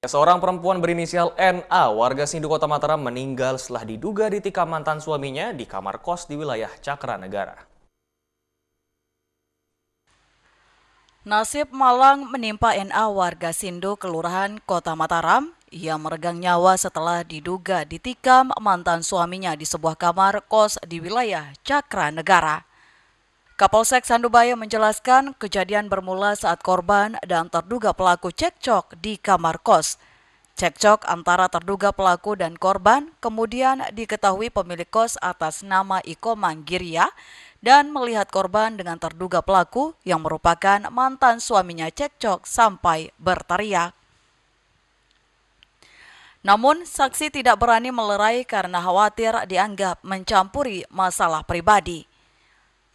Seorang perempuan berinisial NA, warga Sindu Kota Mataram meninggal setelah diduga ditikam mantan suaminya di kamar kos di wilayah Cakranegara. Nasib malang menimpa NA warga Sindu, Kelurahan Kota Mataram. Ia meregang nyawa setelah diduga ditikam mantan suaminya di sebuah kamar kos di wilayah Cakranegara. Kapolsek Sandubaya menjelaskan kejadian bermula saat korban dan terduga pelaku cekcok di kamar kos. Cekcok antara terduga pelaku dan korban kemudian diketahui pemilik kos atas nama Iko Manggiria dan melihat korban dengan terduga pelaku yang merupakan mantan suaminya cekcok sampai berteriak. Namun, saksi tidak berani melerai karena khawatir dianggap mencampuri masalah pribadi.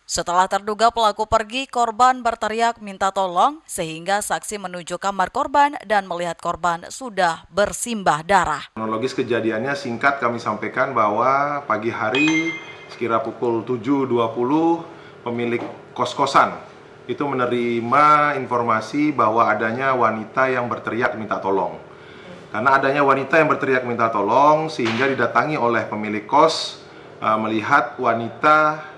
Setelah terduga pelaku pergi, korban berteriak minta tolong sehingga saksi menuju kamar korban dan melihat korban sudah bersimbah darah. Kronologis kejadiannya singkat kami sampaikan bahwa pagi hari sekira pukul 7.20 pemilik kos-kosan itu menerima informasi bahwa adanya wanita yang berteriak minta tolong. Karena adanya wanita yang berteriak minta tolong sehingga didatangi oleh pemilik kos melihat wanita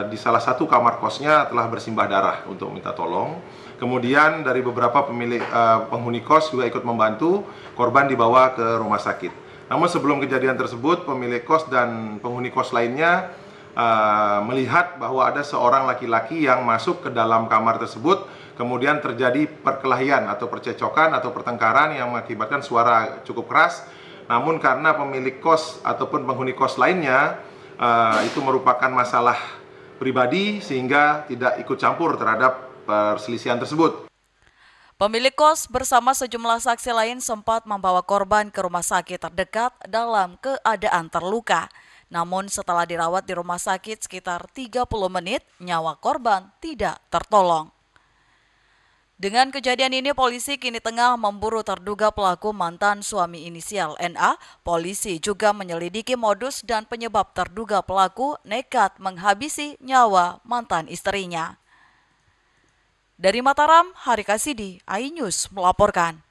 di salah satu kamar kosnya telah bersimbah darah untuk minta tolong. Kemudian dari beberapa penghuni kos juga ikut membantu, korban dibawa ke rumah sakit. Namun sebelum kejadian tersebut, pemilik kos dan penghuni kos lainnya melihat bahwa ada seorang laki-laki yang masuk ke dalam kamar tersebut, kemudian terjadi perkelahian atau percecokan atau pertengkaran yang mengakibatkan suara cukup keras. Namun karena pemilik kos ataupun penghuni kos lainnya itu merupakan masalah pribadi sehingga tidak ikut campur terhadap perselisihan tersebut. Pemilik kos bersama sejumlah saksi lain sempat membawa korban ke rumah sakit terdekat dalam keadaan terluka. Namun setelah dirawat di rumah sakit sekitar 30 menit, nyawa korban tidak tertolong. Dengan kejadian ini, polisi kini tengah memburu terduga pelaku mantan suami inisial NA. Polisi juga menyelidiki modus dan penyebab terduga pelaku nekat menghabisi nyawa mantan istrinya. Dari Mataram, Hari Kasidi, iNews melaporkan.